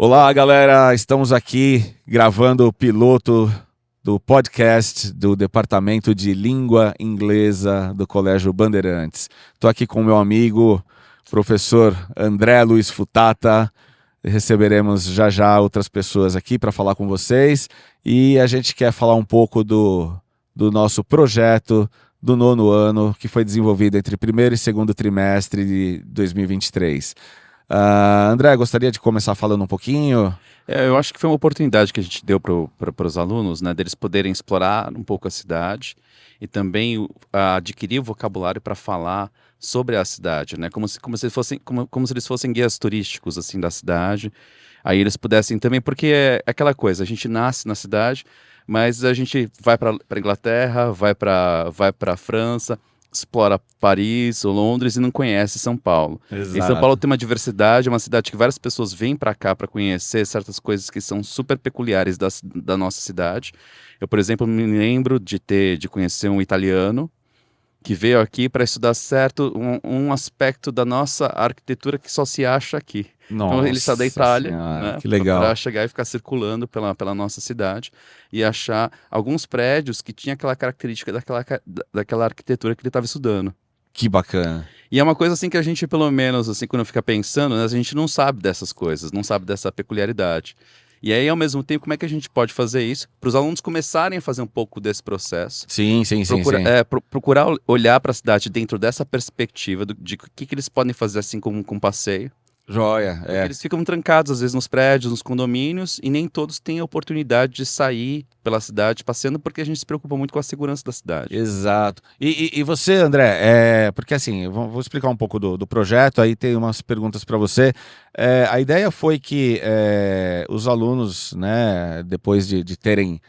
Olá, galera! Estamos aqui gravando o piloto do podcast do Departamento de Língua Inglesa do Colégio Bandeirantes. Estou aqui com o meu amigo, professor André Luiz Futata. Receberemos já outras pessoas aqui para falar com vocês. E a gente quer falar um pouco do nosso projeto do nono ano, que foi desenvolvido entre primeiro e segundo trimestre de 2023. André, gostaria de começar falando um pouquinho? Eu acho que foi uma oportunidade que a gente deu para os alunos, né, deles poderem explorar um pouco a cidade e também adquirir o vocabulário para falar sobre a cidade, né, como se eles fossem guias turísticos assim, da cidade. Aí eles pudessem também, porque é aquela coisa, a gente nasce na cidade, mas a gente vai para Inglaterra, vai para França, explora Paris ou Londres e não conhece São Paulo. Exato. E São Paulo tem uma diversidade, é uma cidade que várias pessoas vêm para cá para conhecer certas coisas que são super peculiares da nossa cidade. Eu, por exemplo, me lembro de conhecer um italiano que veio aqui para estudar um aspecto da nossa arquitetura que só se acha aqui. Nossa, então ele está da Itália, senhora, né, que legal, para chegar e ficar circulando pela nossa cidade e achar alguns prédios que tinham aquela característica daquela arquitetura que ele estava estudando. Que bacana. E é uma coisa assim que a gente, pelo menos, assim, quando fica pensando, né, a gente não sabe dessas coisas, não sabe dessa peculiaridade. E aí, ao mesmo tempo, como é que a gente pode fazer isso para os alunos começarem a fazer um pouco desse processo? Sim. Procurar olhar para a cidade dentro dessa perspectiva de o que eles podem fazer assim com um passeio. Joia, Eles ficam trancados, às vezes, nos prédios, nos condomínios, e nem todos têm a oportunidade de sair pela cidade passeando, porque a gente se preocupa muito com a segurança da cidade. Exato. E você, André, porque assim, vou explicar um pouco do projeto, aí tem umas perguntas para você. A ideia foi que os alunos, né, depois de terem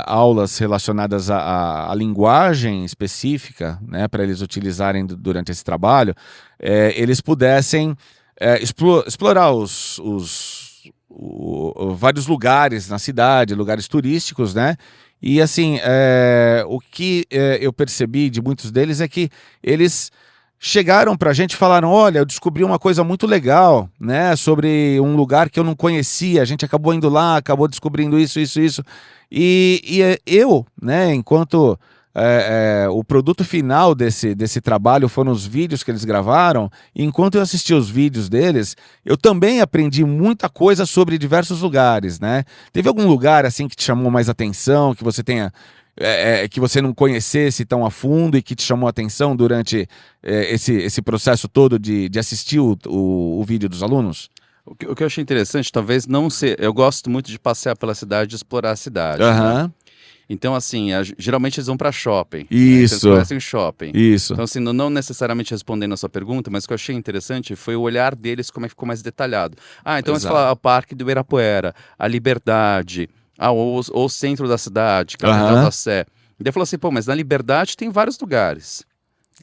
aulas relacionadas à linguagem específica, né, para eles utilizarem durante esse trabalho, eles pudessem explorar vários lugares na cidade, lugares turísticos, né? E assim, o que eu percebi de muitos deles é que eles chegaram para a gente e falaram: olha, eu descobri uma coisa muito legal, né? Sobre um lugar que eu não conhecia, a gente acabou indo lá, acabou descobrindo isso. E eu, né, enquanto o produto final desse trabalho foram os vídeos que eles gravaram, e enquanto eu assistia os vídeos deles, eu também aprendi muita coisa sobre diversos lugares, né? Teve algum lugar assim que te chamou mais atenção, que você tenha que você não conhecesse tão a fundo e que te chamou a atenção durante esse processo todo de assistir o vídeo dos alunos? O que eu achei interessante, talvez não ser... Eu gosto muito de passear pela cidade, de explorar a cidade, Aham. né? Então, assim, geralmente eles vão para shopping. Isso. Né? Eles conhecem o shopping. Isso. Então, assim, não necessariamente respondendo a sua pergunta, mas o que eu achei interessante foi o olhar deles, como é que ficou mais detalhado. Então você fala o Parque do Ibirapuera, a Liberdade, ou o centro da cidade, Catedral da Sé. E daí falou assim, pô, mas na Liberdade tem vários lugares.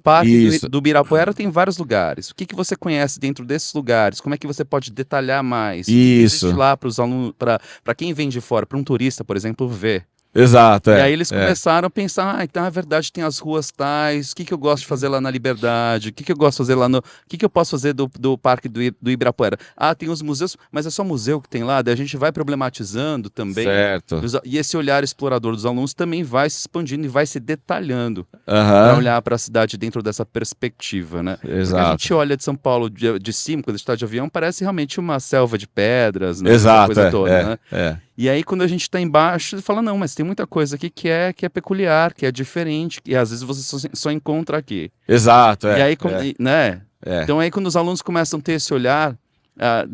Parque do Ibirapuera tem vários lugares. O que você conhece dentro desses lugares? Como é que você pode detalhar mais? Isso. O que existe lá para os alunos, para quem vem de fora, para um turista, por exemplo, ver? Exato, E aí eles começaram a pensar, então na verdade tem as ruas tais, o que eu gosto de fazer lá na Liberdade, o que eu gosto de fazer lá no... O que eu posso fazer do Parque do Ibirapuera? Tem os museus, mas é só museu que tem lá, daí a gente vai problematizando também. Certo. E esse olhar explorador dos alunos também vai se expandindo e vai se detalhando Para para olhar para a cidade dentro dessa perspectiva, né? Exato. Porque a gente olha de São Paulo de cima, quando a gente está de avião, parece realmente uma selva de pedras, né? Exato, Essa coisa toda, né? E aí, quando a gente está embaixo, você fala, não, mas tem muita coisa aqui que é peculiar, que é diferente, e às vezes você só encontra aqui. Exato, E aí, né? Então aí, quando os alunos começam a ter esse olhar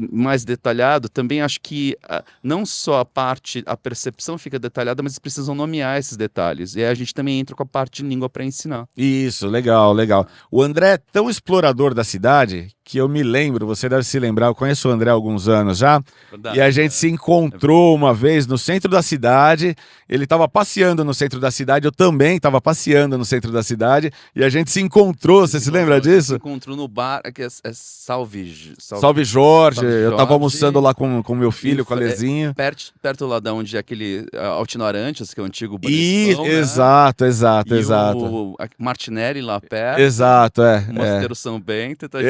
mais detalhado, também acho que não só a percepção fica detalhada, mas eles precisam nomear esses detalhes. E aí a gente também entra com a parte de língua para ensinar. Isso, legal. O André é tão explorador da cidade que eu me lembro, você deve se lembrar, eu conheço o André há alguns anos já, Verdade, e a gente se encontrou uma vez no centro da cidade, ele estava passeando no centro da cidade, eu também estava passeando no centro da cidade, e a gente se encontrou, você se lembra disso? Se encontrou no bar, que é Salve Jorge, eu estava Jorge. almoçando lá com meu filho, com a Lezinho. Perto lá de onde é aquele Altino Arantes, que é o antigo Banespão, né? Exato. O Martinelli lá perto. Exato, O Mosteiro São Bento. Então a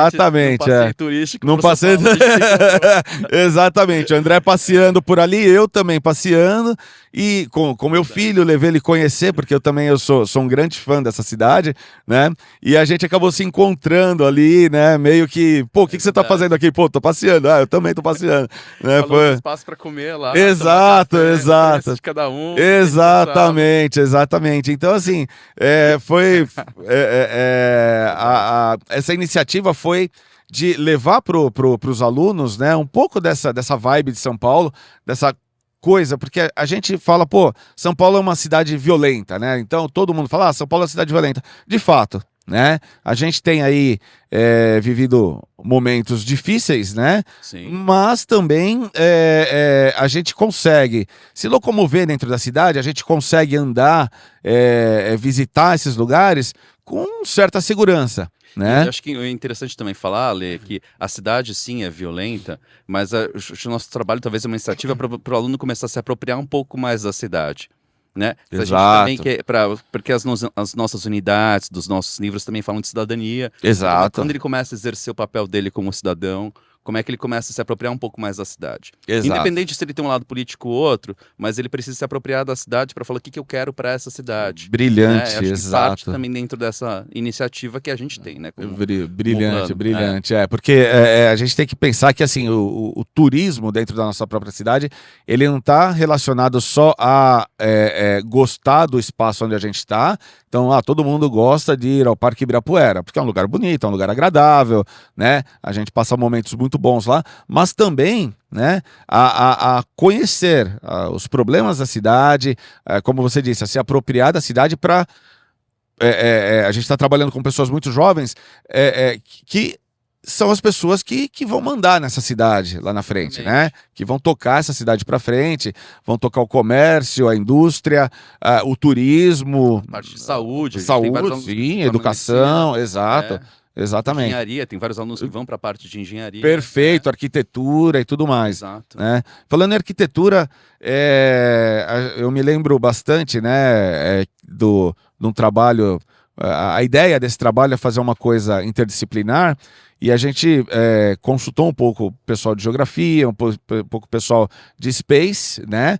Exatamente, no passeio turístico. Não por São passei. Paulo, a gente Exatamente. O André passeando por ali, eu também passeando. E com meu filho, levei ele conhecer, porque eu sou um grande fã dessa cidade, né? E a gente acabou se encontrando ali, né? Meio que, pô, o que você tá verdade. fazendo aqui? Pô, tô passeando. Ah, eu também tô passeando. Né? falou do espaço para comer lá, Exato, tomar café, exato. experiência de cada um, Exatamente, exatamente. Então, assim, foi. Essa iniciativa foi de levar para os alunos, né, um pouco dessa vibe de São Paulo, dessa coisa, porque a gente fala, pô, São Paulo é uma cidade violenta, né? Então todo mundo fala, São Paulo é uma cidade violenta. De fato, né? A gente tem aí vivido momentos difíceis, né? Sim. Mas também a gente consegue se locomover dentro da cidade, a gente consegue andar, visitar esses lugares com certa segurança. Né? Eu acho que é interessante também falar, Lê, que a cidade sim é violenta, mas o nosso trabalho talvez é uma iniciativa para o aluno começar a se apropriar um pouco mais da cidade. Né? A gente também porque as nossas unidades, dos nossos livros também falam de cidadania. Exato. Quando ele começa a exercer o papel dele como cidadão, como é que ele começa a se apropriar um pouco mais da cidade. Exato. Independente se ele tem um lado político ou outro, mas ele precisa se apropriar da cidade para falar o que eu quero para essa cidade. Brilhante, né? Acho exato. Que parte também dentro dessa iniciativa que a gente tem, né? Brilhante, brilhante. Porque a gente tem que pensar que assim, o turismo dentro da nossa própria cidade, ele não está relacionado só a gostar do espaço onde a gente está. Então, todo mundo gosta de ir ao Parque Ibirapuera, porque é um lugar bonito, é um lugar agradável, né? A gente passa momentos muito bons lá, mas também, né, a conhecer os problemas da cidade, como você disse, a se apropriar da cidade para... a gente está trabalhando com pessoas muito jovens que são as pessoas que vão mandar nessa cidade lá na frente, né? Que vão tocar essa cidade para frente, vão tocar o comércio, a indústria, o turismo, parte de saúde, sim, educação, exato. Exatamente. Engenharia, tem vários alunos que vão para a parte de engenharia. Perfeito, arquitetura e tudo mais. Exato. Né? Falando em arquitetura, eu me lembro bastante, né, de um trabalho. A ideia desse trabalho é fazer uma coisa interdisciplinar. E a gente consultou um pouco o pessoal de geografia, um pouco o pessoal de space, né?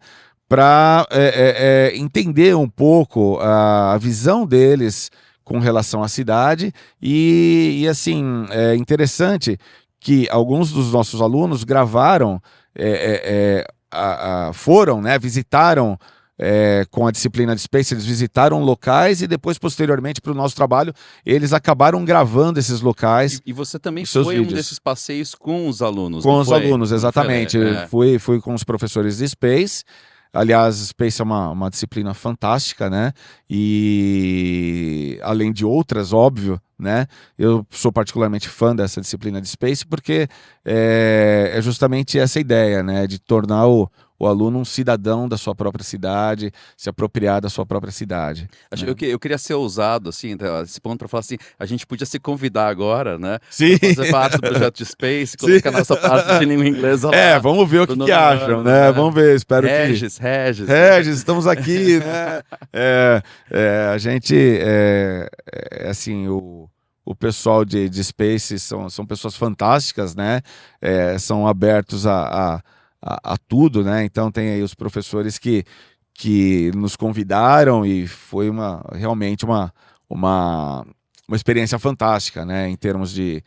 Para entender um pouco a visão deles com relação à cidade. E assim, é interessante que alguns dos nossos alunos gravaram, foram, né? Visitaram. Com a disciplina de Space, eles visitaram locais e depois, posteriormente, para o nosso trabalho, eles acabaram gravando esses locais. E você também foi vídeos. Um desses passeios com os alunos, com os alunos, exatamente. Fui com os professores de Space. Aliás, Space é uma disciplina fantástica, né? E além de outras, óbvio, né? Eu sou particularmente fã dessa disciplina de Space porque é justamente essa ideia, né? De tornar o aluno um cidadão da sua própria cidade, se apropriar da sua própria cidade. Eu queria ser ousado, assim, esse ponto para falar assim, a gente podia se convidar agora, né? Sim. Pra fazer parte do projeto de Space, colocar a nossa parte de língua inglesa lá. Vamos ver o que acham, né? Vamos ver, espero Regis, que... Regis, estamos aqui, né? A gente, assim, o pessoal de Space são pessoas fantásticas, né? São abertos a tudo, né? Então tem aí os professores que nos convidaram e foi realmente uma experiência fantástica, né? Em termos de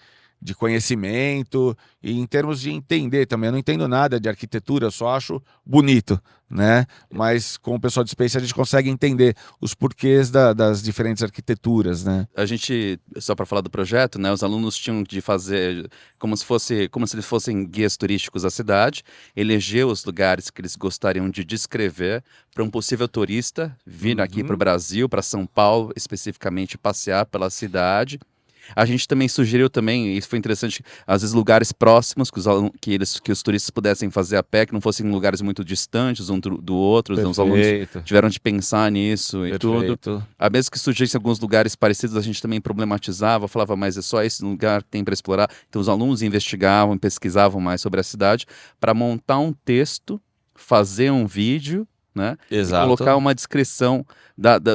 conhecimento e em termos de entender também. Eu não entendo nada de arquitetura, eu só acho bonito, né? Mas com o pessoal de Space a gente consegue entender os porquês das diferentes arquiteturas, né? A gente, só para falar do projeto, né? Os alunos tinham de fazer como se eles fossem guias turísticos da cidade, eleger os lugares que eles gostariam de descrever para um possível turista vir aqui para o Brasil, para São Paulo, especificamente passear pela cidade. A gente também sugeriu também, isso foi interessante, às vezes lugares próximos que os turistas pudessem fazer a pé, que não fossem lugares muito distantes um do outro. Então, os alunos tiveram de pensar nisso e tudo. A mesmo que surgissem alguns lugares parecidos, a gente também problematizava, falava, mas é só esse lugar que tem para explorar. Então os alunos investigavam, pesquisavam mais sobre a cidade para montar um texto, fazer um vídeo, né? Exato. E colocar uma descrição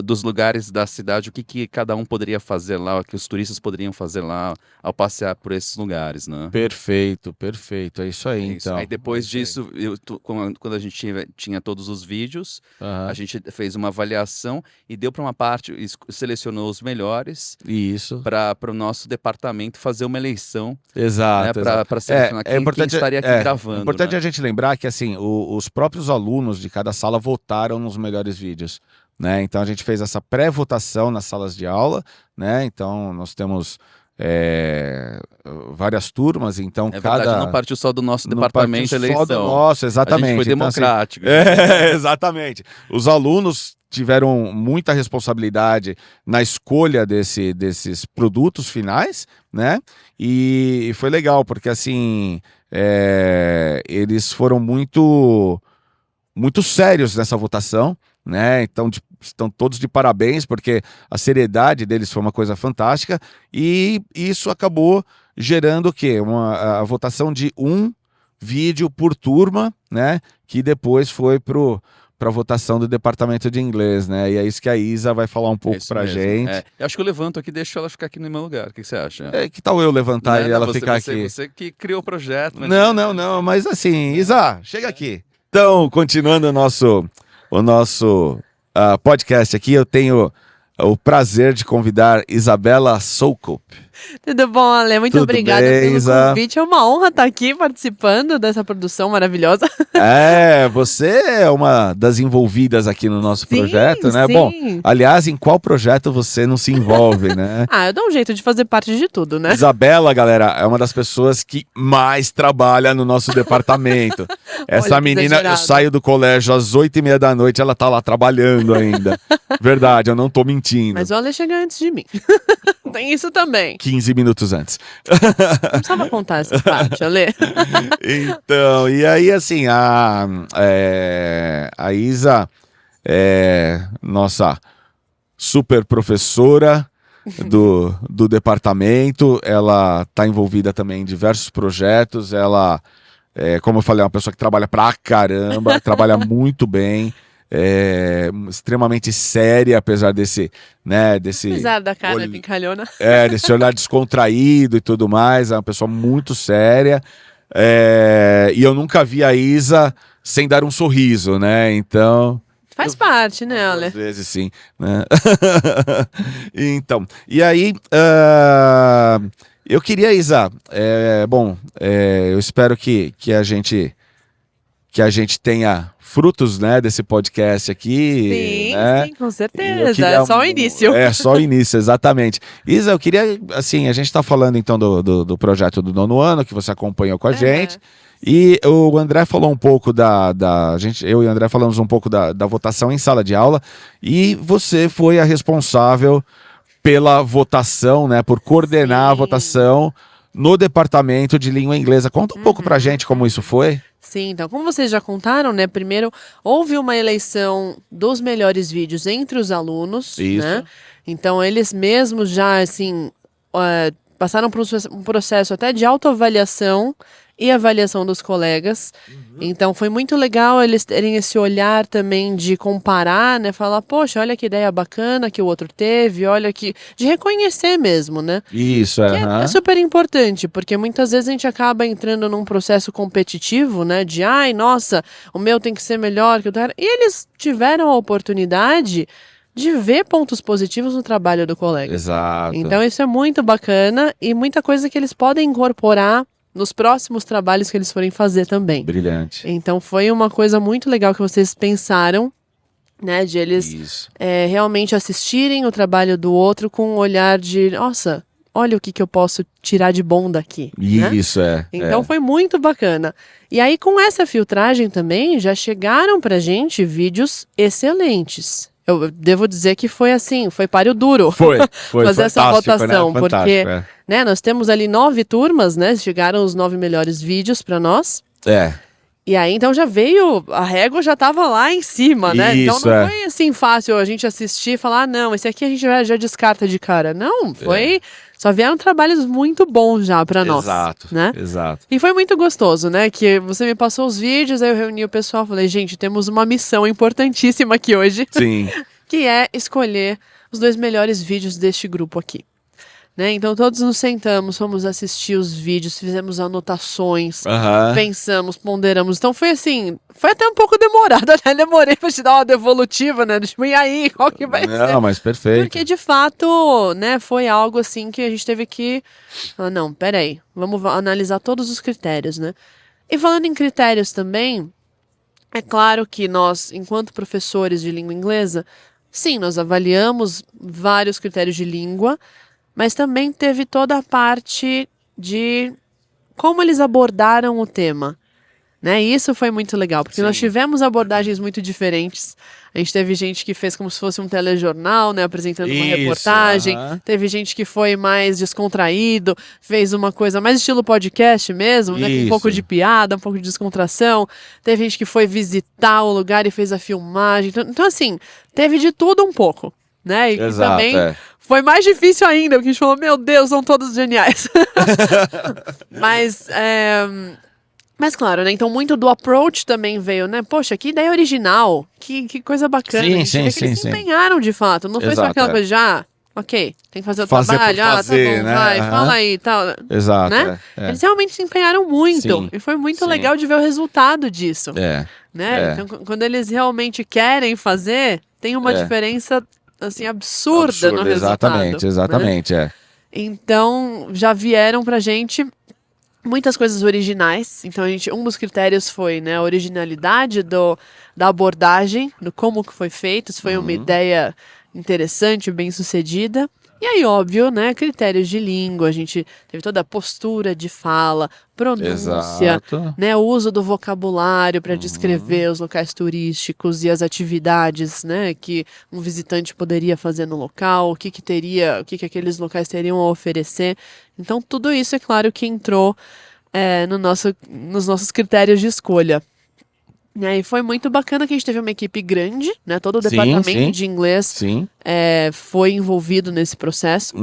dos lugares da cidade, o que cada um poderia fazer lá, o que os turistas poderiam fazer lá ao passear por esses lugares, né? Perfeito, perfeito. É isso aí, É isso. então. Aí depois disso, quando a gente tinha todos os vídeos, Aham. a gente fez uma avaliação e deu para uma parte, selecionou os melhores Isso. para o nosso departamento fazer uma eleição, né, Exato, exato. para selecionar quem estaria aqui gravando. É importante né? a gente lembrar que assim, os próprios alunos de cada sala votaram nos melhores vídeos, né? Então a gente fez essa pré-votação nas salas de aula, né? Então nós temos várias turmas, então É cada... verdade, não partiu só do nosso Não departamento a partiu só do eleição. nosso, A exatamente. gente foi Então, assim, democrático. exatamente. Os alunos tiveram muita responsabilidade na escolha desses produtos finais, né? E foi legal, porque assim, eles foram muito sérios nessa votação, né? Então estão todos de parabéns, porque a seriedade deles foi uma coisa fantástica, e isso acabou gerando o quê? A votação de um vídeo por turma, né? Que depois foi para a votação do departamento de inglês, né? E é isso que a Isa vai falar um pouco isso pra mesmo. gente. Eu acho que eu levanto aqui e deixo ela ficar aqui no meu lugar. O que você acha? Que tal eu levantar e ela ficar você, aqui? Você que criou o projeto. Mas... Não, mas assim, Isa, chega aqui. Então, continuando o nosso podcast aqui, eu tenho o prazer de convidar Isabela Soukup. Tudo bom, Ale? Muito Tudo obrigada bem, pelo Isa? convite. É uma honra estar aqui participando dessa produção maravilhosa. Você é uma das envolvidas aqui no nosso projeto, né? Sim. Bom, aliás, em qual projeto você não se envolve, né? Eu dou um jeito de fazer parte de tudo, né? Isabela, galera, é uma das pessoas que mais trabalha no nosso departamento. Essa Olha que menina, eu exagerado. saio do colégio às 8h30 da noite, ela tá lá trabalhando ainda. Verdade, eu não tô mentindo. Mas o Ale chega antes de mim. Tem isso também. 15 minutos antes. Não precisava contar essa parte, Ale. Então, e aí assim, a Isa é nossa super professora do departamento, ela está envolvida também em diversos projetos, ela, como eu falei, é uma pessoa que trabalha pra caramba, trabalha muito bem, extremamente séria, apesar desse Apesar da cara brincalhona. desse olhar descontraído e tudo mais, é uma pessoa muito séria, e eu nunca vi a Isa sem dar um sorriso, né? Então... Faz parte, né, Ale? Às vezes sim, né? Então, e aí, eu queria, Isa, eu espero que a gente tenha frutos, né, desse podcast aqui. Sim, né? sim, com E certeza. eu queria- É só o início. É, só o início, exatamente. Isa, eu queria, assim, a gente está falando então do projeto do 9º ano, que você acompanhou com a gente. E o André falou um pouco eu e o André falamos um pouco da votação em sala de aula, e você foi a responsável pela votação, né, por coordenar a Sim. votação no departamento de língua inglesa. Conta um pouco pra gente como isso foi. Sim, então, como vocês já contaram, né? Primeiro, houve uma eleição dos melhores vídeos entre os alunos, Isso. né? Então, eles mesmos já, assim, passaram por um processo até de autoavaliação e avaliação dos colegas. Então, foi muito legal eles terem esse olhar também de comparar, né? Falar, poxa, olha que ideia bacana que o outro teve, olha que... De reconhecer mesmo, né? Isso, Que é super importante, porque muitas vezes a gente acaba entrando num processo competitivo, né? De, ai, nossa, o meu tem que ser melhor que o do... E eles tiveram a oportunidade de ver pontos positivos no trabalho do colega. Exato. Então isso é muito bacana e muita coisa que eles podem incorporar nos próximos trabalhos que eles forem fazer também. Brilhante. Então foi uma coisa muito legal que vocês pensaram, né? De eles Isso. realmente assistirem o trabalho do outro com um olhar de, nossa, olha o que eu posso tirar de bom daqui. Né? Isso, Então foi muito bacana. E aí com essa filtragem também já chegaram pra gente vídeos excelentes. Eu devo dizer que foi assim, foi páreo duro. Foi fazer essa fantástico, votação, né? porque Fantástico, né, nós temos ali 9 turmas, né? Chegaram os 9 melhores vídeos pra nós. E aí, então, já veio, a régua já tava lá em cima, né? Então, Isso, não foi assim fácil a gente assistir e falar, não, esse aqui a gente já descarta de cara. Não, foi só vieram trabalhos muito bons já pra nós. Exato, Né? exato. E foi muito gostoso, né? Que você me passou os vídeos, aí eu reuni o pessoal e falei, gente, temos uma missão importantíssima aqui hoje, Sim. que é escolher os 2 melhores vídeos deste grupo aqui. Né? Então todos nos sentamos, fomos assistir os vídeos, fizemos anotações, Aham. pensamos, ponderamos. Então foi assim, foi até um pouco demorado, né? Demorei pra te dar uma devolutiva, né? Tipo, e aí, qual que vai ser? Não, mas perfeito. Porque de fato, né, foi algo assim que a gente teve que. Ah, não, peraí, vamos analisar todos os critérios, né? E falando em critérios também, é claro que nós, enquanto professores de língua inglesa, sim, nós avaliamos vários critérios de língua, mas também teve toda a parte de como eles abordaram o tema. Né? E isso foi muito legal, porque nós Sim. tivemos abordagens muito diferentes. A gente teve gente que fez como se fosse um telejornal, né, apresentando uma Isso, reportagem. aham. Teve gente que foi mais descontraído, fez uma coisa mais estilo podcast mesmo, né, com um pouco Isso. de piada, um pouco de descontração. Teve gente que foi visitar o lugar e fez a filmagem. Então assim, teve de tudo um pouco. Né? E Exato, também é. foi mais difícil ainda, porque a gente falou, meu Deus, são todos geniais. Mas claro, né? Então muito do approach também veio, né? Poxa, que ideia original, que coisa bacana. Sim, a gente sim, vê que eles sim, se sim. empenharam de fato. Não foi só Exato, aquela é. coisa de, ok, tem que fazer o Fazer por trabalho, fazer, tá bom, né? vai, Aham. fala aí e tal. Exato, Né? é. Eles realmente se empenharam muito. Sim, E foi muito sim. legal de ver o resultado disso. É, Né? é. Então, quando eles realmente querem fazer, tem uma É. diferença assim, absurda no resultado. exatamente, né? exatamente, é. Então, já vieram pra gente muitas coisas originais. Então, um dos critérios foi, né, a originalidade da abordagem, do como que foi feito, se foi uma ideia interessante, bem sucedida. E aí, óbvio, né, critérios de língua, a gente teve toda a postura de fala, pronúncia, Exato. né, o uso do vocabulário para descrever os locais turísticos e as atividades, né, que um visitante poderia fazer no local, o que que aqueles locais teriam a oferecer. Então, tudo isso, é claro, que entrou nos nossos critérios de escolha. E foi muito bacana que a gente teve uma equipe grande, né, todo o Sim, departamento sim. de inglês Sim. foi envolvido nesse processo.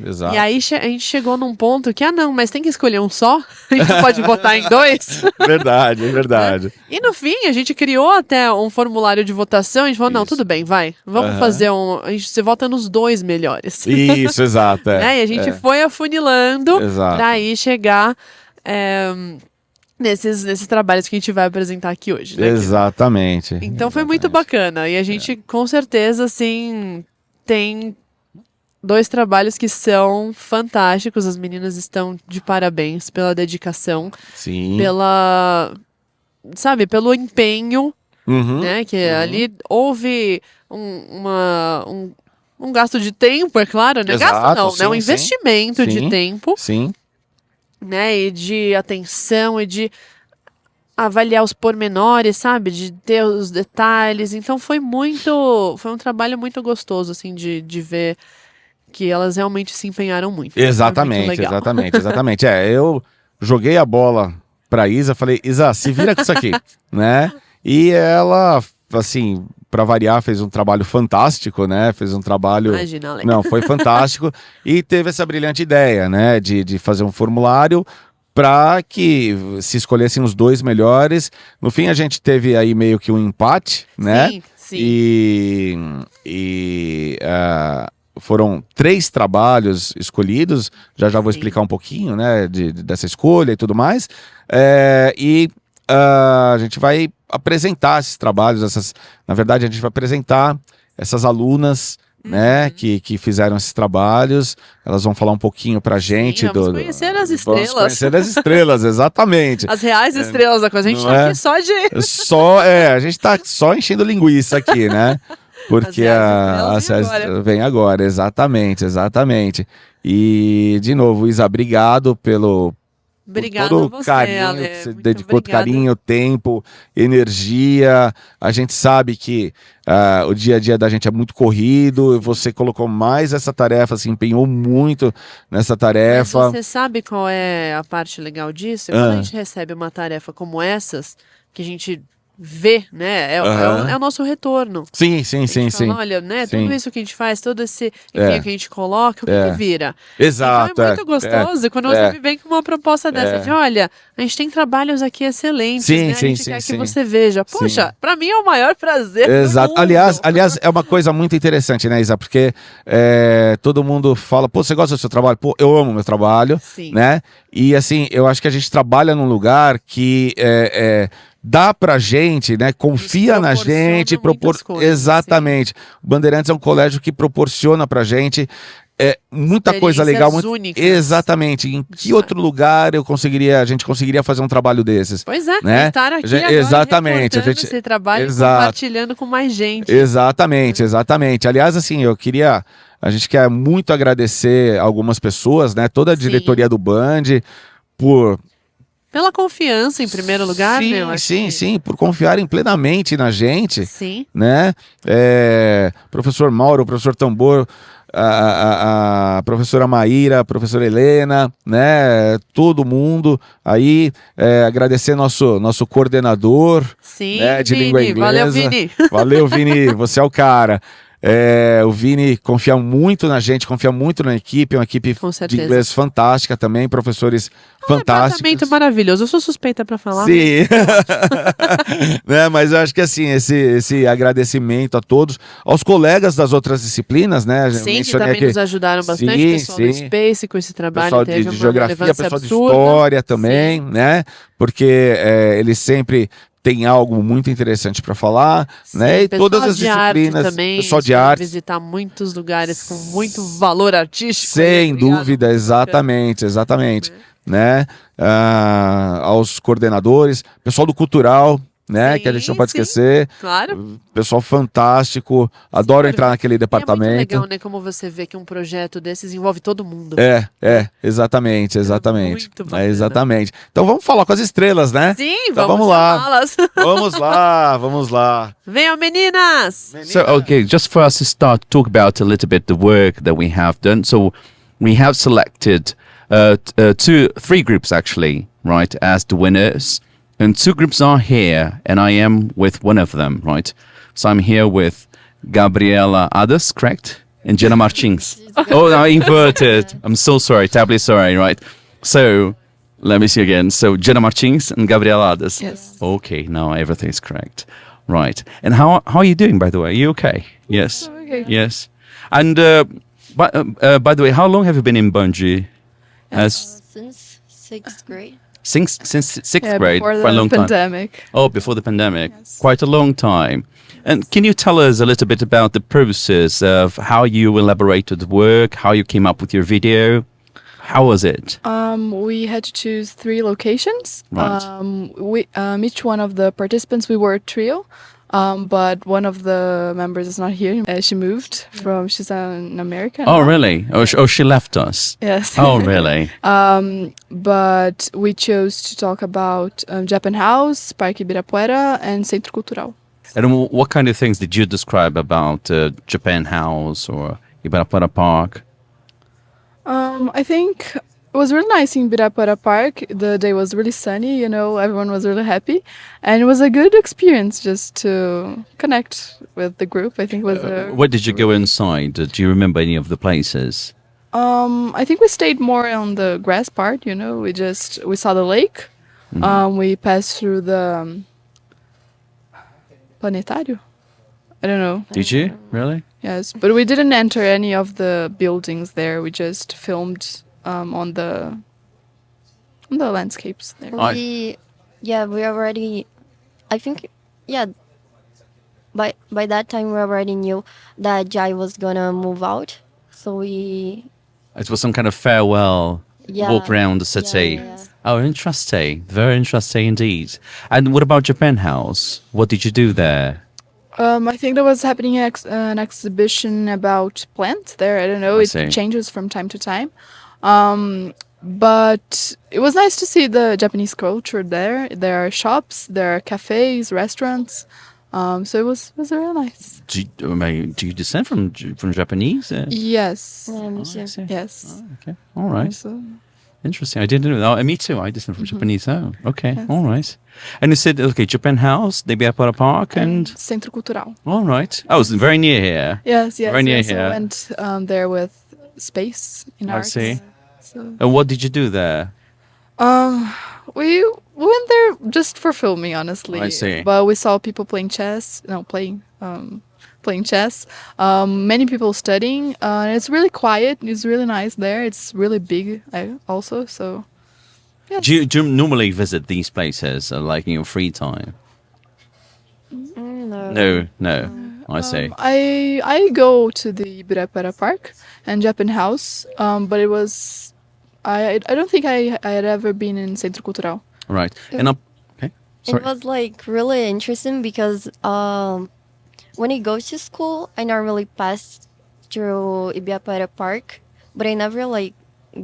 Exato. E aí a gente chegou num ponto que, não, mas tem que escolher um só? A gente não pode votar em 2? Verdade, é verdade. E no fim, a gente criou até um formulário de votação, a gente falou, não, Isso. tudo bem, vai, vamos Aham. fazer você vota nos 2 melhores. Isso, exato. É. Né? E a gente é. foi afunilando Exato. pra aí chegar nesses trabalhos que a gente vai apresentar aqui hoje. Né? Exatamente. Então foi muito bacana. E a gente, com certeza, assim, tem 2 trabalhos que são fantásticos. As meninas estão de parabéns pela dedicação, Sim. pelo empenho, Uhum. né? Que ali houve um gasto de tempo, é claro, né? Exato, Gasto não, sim, né? Um sim. investimento de Sim. tempo, Sim. né? E de atenção e de avaliar os pormenores, sabe? De ter os detalhes. Então foi um trabalho muito gostoso, assim, de ver que elas realmente se empenharam muito. Foi muito Exatamente, legal. exatamente. Eu joguei a bola pra Isa, falei, Isa, se vira com isso aqui, né? E ela, assim, pra variar, fez um trabalho fantástico, né? Fez um trabalho... Imagina, Alex. Não, foi fantástico. E teve essa brilhante ideia, né? De fazer um formulário para que se escolhessem os 2 melhores. No fim, a gente teve aí meio que um empate, né? Sim, sim. Foram 3 trabalhos escolhidos. Já vou Sim. explicar um pouquinho, né? Dessa escolha e tudo mais. A gente vai apresentar esses trabalhos, na verdade, a gente vai apresentar essas alunas, né, que fizeram esses trabalhos. Elas vão falar um pouquinho pra gente. Vamos conhecer as estrelas. Vamos conhecer as estrelas, exatamente. As reais estrelas da coisa. A gente não tá é? aqui só de... A gente tá só enchendo linguiça aqui, né? Porque As reais estrelas vem agora, exatamente. E, de novo, Isa, obrigado por Obrigada todo a você, carinho, Ale. que você Muito dedicou obrigada. carinho, tempo, energia. A gente sabe que o dia a dia da gente é muito corrido. Você colocou mais essa tarefa, se empenhou muito nessa tarefa. Mas você sabe qual é a parte legal disso? Quando a gente recebe uma tarefa como essas, que a gente vê, né? É o nosso retorno. Sim. A gente fala, olha, né? Sim. Tudo isso que a gente faz, todo esse empenho que a gente coloca, o que vira? Exato. Então é muito gostoso quando você me vem com uma proposta dessa de, olha, a gente tem trabalhos aqui excelentes, né? A gente quer que você veja. Poxa, pra mim é o maior prazer Exato. do mundo. Aliás, é uma coisa muito interessante, né, Isa? Porque todo mundo fala, pô, você gosta do seu trabalho? Pô, eu amo meu trabalho, né? E assim, eu acho que a gente trabalha num lugar que dá pra gente, né? Confia na gente, exatamente. O Bandeirantes é um colégio que proporciona pra gente muita coisa legal, únicas. Exatamente. Em que outro lugar a gente conseguiria fazer um trabalho desses? Pois é, né? Estar aqui agora exatamente. esse trabalho e compartilhando com mais gente. Exatamente. Aliás, assim, a gente quer muito agradecer algumas pessoas, né? Toda a diretoria do Band pela confiança, em primeiro lugar, sim, né? Eu acho sim, por confiarem plenamente na gente. Sim. Né? Professor Mauro, professor Tambor, a professora Maíra, a professora Helena, né? Todo mundo aí, agradecer nosso coordenador, sim, né? De Vini, língua inglesa. Valeu, Vini. Valeu, Vini, você é o cara. O Vini confia muito na gente, confia muito na equipe, é uma equipe de inglês fantástica também, professores fantásticos. Departamento maravilhoso, eu sou suspeita pra falar. Sim, né, mas eu acho que assim, esse agradecimento a todos, aos colegas das outras disciplinas, né? Sim, que também nos ajudaram bastante, pessoal do Space com esse trabalho, pessoal teve de geografia, pessoal absurda. de história também, né? Porque eles sempre tem algo muito interessante para falar, né? E todas as disciplinas, também, pessoal de arte, visitar muitos lugares com muito valor artístico. Sem dúvida, exatamente, né? Aos coordenadores, pessoal do cultural, né? Que a gente não pode esquecer. Claro. Pessoal fantástico, adoro entrar naquele departamento. É muito legal, né? Como você vê que um projeto desses envolve todo mundo. Exatamente. Muito bacana. Exatamente. Então vamos falar com as estrelas, né? Sim, então, vamos lá. Vamos lá. Venham, meninas! So, okay, just for us to start, talk about a little bit the work that we have done. So, we have selected three groups actually, right, as the winners. And two groups are here, and I am with one of them, right? So I'm here with Gabriela Adas, correct? And Jenna Martins. Oh, no, inverted. I'm so sorry, terribly sorry, right? So, let me see again. So, Jenna Martins and Gabriela Adas. Yes. Okay, now everything is correct. And how are you doing, by the way? Are you okay? Yes. Okay. Yes. And, by the way, how long have you been in Bungee? Since 6th grade. Since sixth grade, before quite a long the time. pandemic. Oh, before the pandemic, Yes. quite a long time. And can you tell us a little bit about the process of how you elaborated the work, how you came up with your video? How was it? We had to choose 3 locations. Right. Each one of the participants, we were a trio. But one of the members is not here. She moved she's in America. Oh, now. really? She left us. Yes. Oh, really? But we chose to talk about Japan House, Parque Ibirapuera, and Centro Cultural. And what kind of things did you describe about Japan House or Ibirapuera Park? I think it was really nice in Ibirapuera Park. The day was really sunny, everyone was really happy. And it was a good experience just to connect with the group. I think it was Where did you go inside? Do you remember any of the places? I think we stayed more on the grass part, we saw the lake. We passed through the Planetário. I don't know. Did you? Really? Yes, but we didn't enter any of the buildings there. We just filmed on the landscapes there. I- We already, I think, by that time we already knew that Jai was gonna move out, so we It was some kind of farewell walk around the city. yeah. Oh, interesting. Very interesting indeed. And what about Japan House? What did you do there? I think there was happening an exhibition about plants there. I don't know. I It see. changes from time to time. But it was nice to see the Japanese culture there. There are shops, there are cafes, restaurants. So it was really nice. Do you descend from Japanese? Yes. me I too. see. Yes. Okay. All right. So, Interesting. I didn't know. Oh, me too. I didn't from Japanese. Oh, okay. All right. And you said, okay, Japan House, Ibirapuera Park, and Centro Cultural. all right. Oh, it's very near here. Yes, yes. Very near yes. here. I went there with space in I arts. see. So, And what did you do there? we went there just for filming, honestly. I see. But we saw people playing chess. No, playing chess. Many people studying. And it's really quiet. It's really nice there. It's really big, also. So, yes. Do you normally visit these places like in your free time? No. No. I see. I go to the Ibirapuera Park and Japan House, but it was I don't think I had ever been in Centro Cultural. Right. And okay. Sorry. It was like really interesting because when I go to school, I normally pass through Ibirapuera Park, but I never like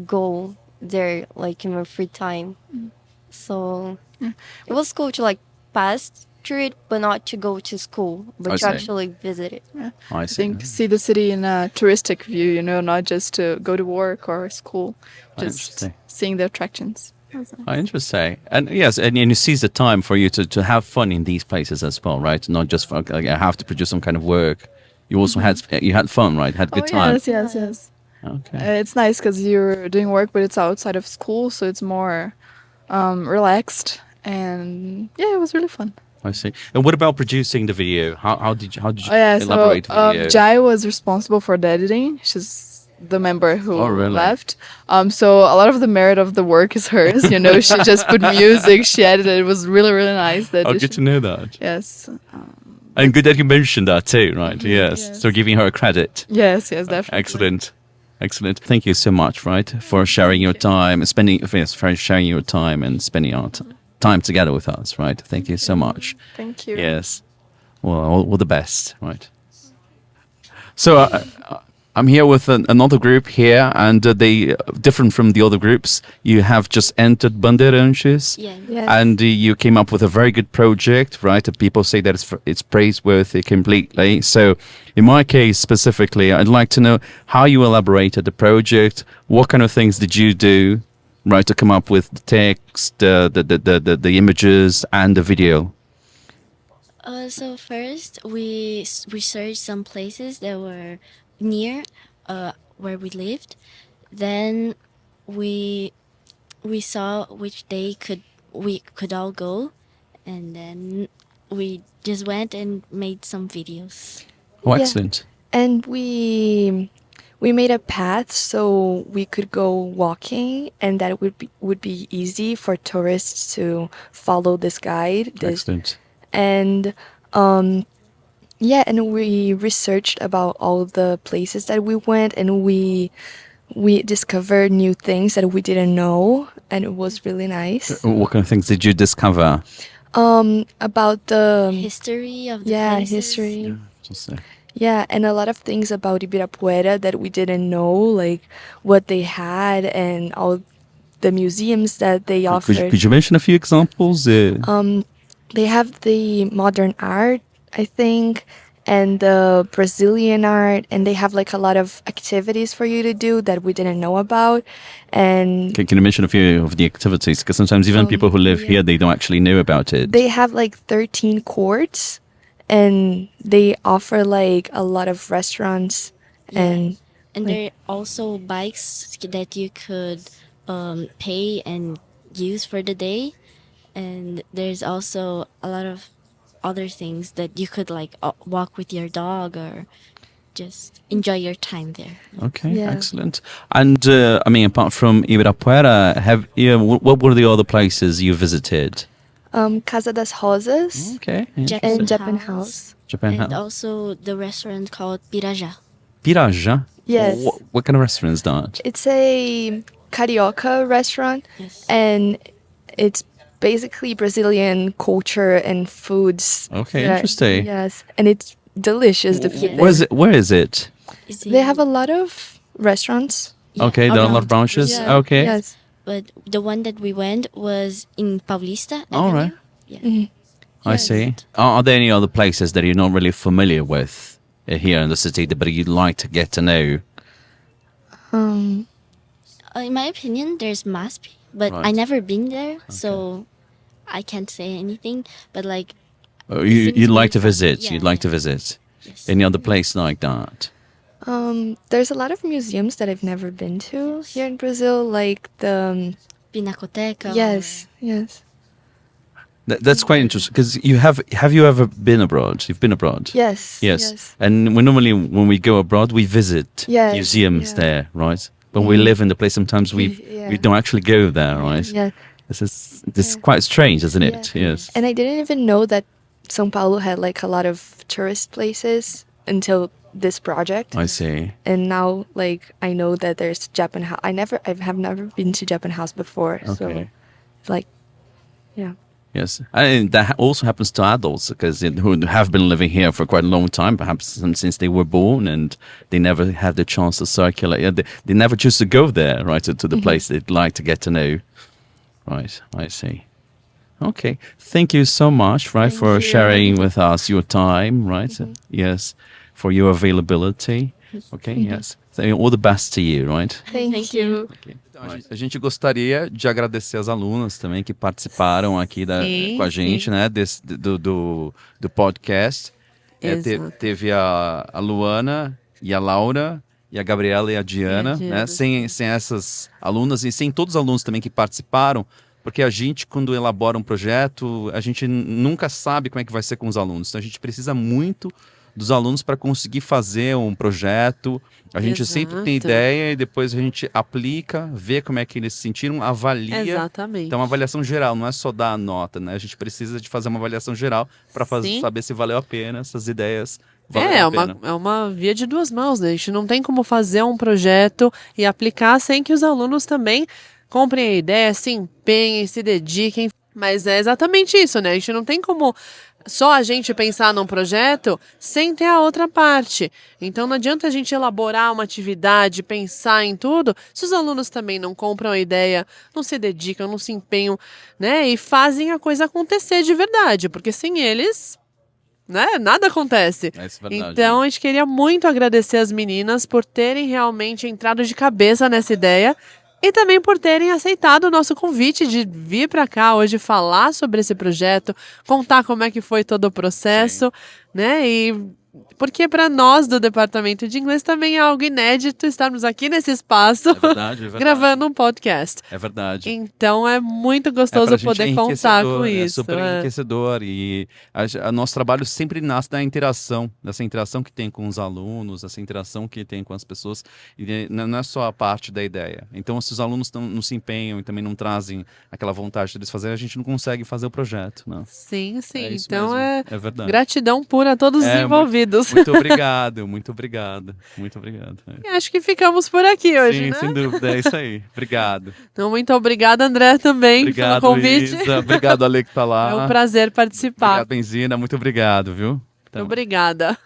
go there like in my free time. So it was cool to like pass through it, but not to go to school, but I to see. actually visit it. I I see. think see the city in a touristic view, not just to go to work or school, just Interesting. seeing the attractions. Oh, interesting. And yes, and you seize the time for you to have fun in these places as well, right? Not just for, like, I have to produce some kind of work. You also had fun, right? Had good time. Yes. Okay. It's nice because you're doing work, but it's outside of school, so it's more relaxed. And yeah, it was really fun. I see. And what about producing the video? How did you Oh yeah, elaborate so the video? Jai was responsible for the editing. She's the member who Oh, really? left. So a lot of the merit of the work is hers. She just put music, she edited. It was really, really nice. The Oh, good to edition. know that. Yes. And good that you mentioned that too, right? Yes. Yes. So giving her credit. Yes, definitely. Excellent. Excellent. Thank you so much, right, for sharing your time, for sharing your time and spending our time together with us, right? Thank you so much. Thank you. Yes. Well, all the best, right? So I'm here with another group here, and they different from the other groups. You have just entered Bandeirantes, Yeah. and you came up with a very good project, right? And people say that it's praiseworthy completely. So, in my case specifically, I'd like to know how you elaborated the project. What kind of things did you do, right, to come up with the text, the images, and the video? So first, we researched some places that were near where we lived. Then we saw which day we could all go, and then we just went and made some videos. Oh, Yeah. excellent. And we made a path so we could go walking, and that would be easy for tourists to follow this guide. Excellent. And yeah, and we researched about all the places that we went, and we discovered new things that we didn't know, and it was really nice. What kind of things did you discover? About the History of the yeah, places. history. Just, Yeah, and a lot of things about Ibirapuera that we didn't know, like what they had and all the museums that they offered. could you mention a few examples? They have the modern art, I think, and the Brazilian art, and they have like a lot of activities for you to do that we didn't know about. And Can you mention a few of the activities? Because sometimes even people who live here, they don't actually know about it. they have like 13 courts, and they offer like a lot of restaurants and And there are also bikes that you could pay and use for the day. And there's also a lot of other things that you could like walk with your dog or just enjoy your time there. Okay, Yeah. excellent. And I mean, apart from Ibirapuera, what were the other places you visited? Casa das Rosas Okay, and Japan House. Japan And House. also the restaurant called Pirajá. Pirajá. Yes. What kind of restaurant is that? It's a carioca restaurant, Yes. and it's basically Brazilian culture and foods. Okay, that- interesting. Yes, and it's delicious. The food. Yes. Where is it? Is They in- have a lot of restaurants. yeah, Okay, there are a lot of around. branches. Yeah. Okay. Yes. But the one that we went was in Paulista. All right. Avenue. Yeah. I see. Are there any other places that you're not really familiar with here in the city, but you'd like to get to know? In my opinion, there's must be, but I Right. never been there, so I can't say anything. But like, You'd seems like to really fun. visit. Yeah, You'd like to yeah. visit. yes. Any other place like that? There's a lot of museums that I've never been to here in Brazil, like the Pinacoteca. yes. That's quite interesting because have you ever been abroad? You've been abroad. Yes. Yes. And we normally, when we go abroad, we visit Yes, museums yeah. there, right? When we live in the place, sometimes we Yeah. we don't actually go there, right? Yeah. This is quite strange, isn't it? Yeah. Yes. And I didn't even know that São Paulo had like a lot of tourist places until this project. I see. And now like I know that there's Japan House. I have never been to Japan House before. So Okay. like yeah. Yes, and that also happens to adults because who have been living here for quite a long time, perhaps since they were born, and they never had the chance to circulate. They never choose to go there, right, to the place they'd like to get to know. Right, I see. Okay, thank you so much, right, Thank for you. sharing with us your time, right? Yes, for your availability. Okay, yes. So, all the best to you, right? Thank you. Então, a gente gostaria de agradecer as alunas também que participaram aqui Sim, com a gente, sim. né, do podcast. Exato. Teve a Luana e a Laura e a Gabriela e a Diana, né? Sem essas alunas e sem todos os alunos também que participaram, porque a gente, quando elabora um projeto, a gente nunca sabe como é que vai ser com os alunos. Então a gente precisa muito dos alunos para conseguir fazer um projeto. A gente sempre tem Exato. ideia e depois a gente aplica, vê como é que eles se sentiram, avalia. Exatamente. Então, uma avaliação geral, não é só dar a nota, né? A gente precisa de fazer uma avaliação geral para Sim. saber se valeu a pena, essas ideias valeram a pena. É uma via de duas mãos, né? A gente não tem como fazer um projeto e aplicar sem que os alunos também comprem a ideia, se empenhem, se dediquem. Mas é exatamente isso, né? A gente não tem como só a gente pensar num projeto sem ter a outra parte. Então não adianta a gente elaborar uma atividade, pensar em tudo, se os alunos também não compram a ideia, não se dedicam, não se empenham, né? E fazem a coisa acontecer de verdade, porque sem eles, né, nada acontece. Isso é verdade, Então, a gente queria muito agradecer as meninas por terem realmente entrado de cabeça nessa ideia e também por terem aceitado o nosso convite de vir para cá hoje falar sobre esse projeto, contar como é que foi todo o processo, né? E porque para nós do departamento de inglês também é algo inédito estarmos aqui nesse espaço É verdade, é verdade. gravando um podcast. É verdade. Então é muito Pra gostoso gente poder é contar enriquecedor, com é isso. super enriquecedor e nosso trabalho sempre nasce da interação, dessa interação que tem com os alunos, essa interação que tem com as pessoas, e não é só a parte da ideia. Então, se os alunos não se empenham e também não trazem aquela vontade deles fazerem, a gente não consegue fazer o projeto, não. Sim, sim. É isso Então mesmo, é verdade. gratidão pura a todos os É, envolvidos. Muito obrigado, muito obrigado, muito obrigado. E acho que ficamos por aqui hoje, Sim, né? sem dúvida, é isso aí. Obrigado. Então, muito obrigada, André, também, Obrigado, pelo convite. Isa. Obrigado, Ale, que tá lá. É um prazer participar. Obrigado, Benzina. Muito obrigado, viu? Então, Obrigada.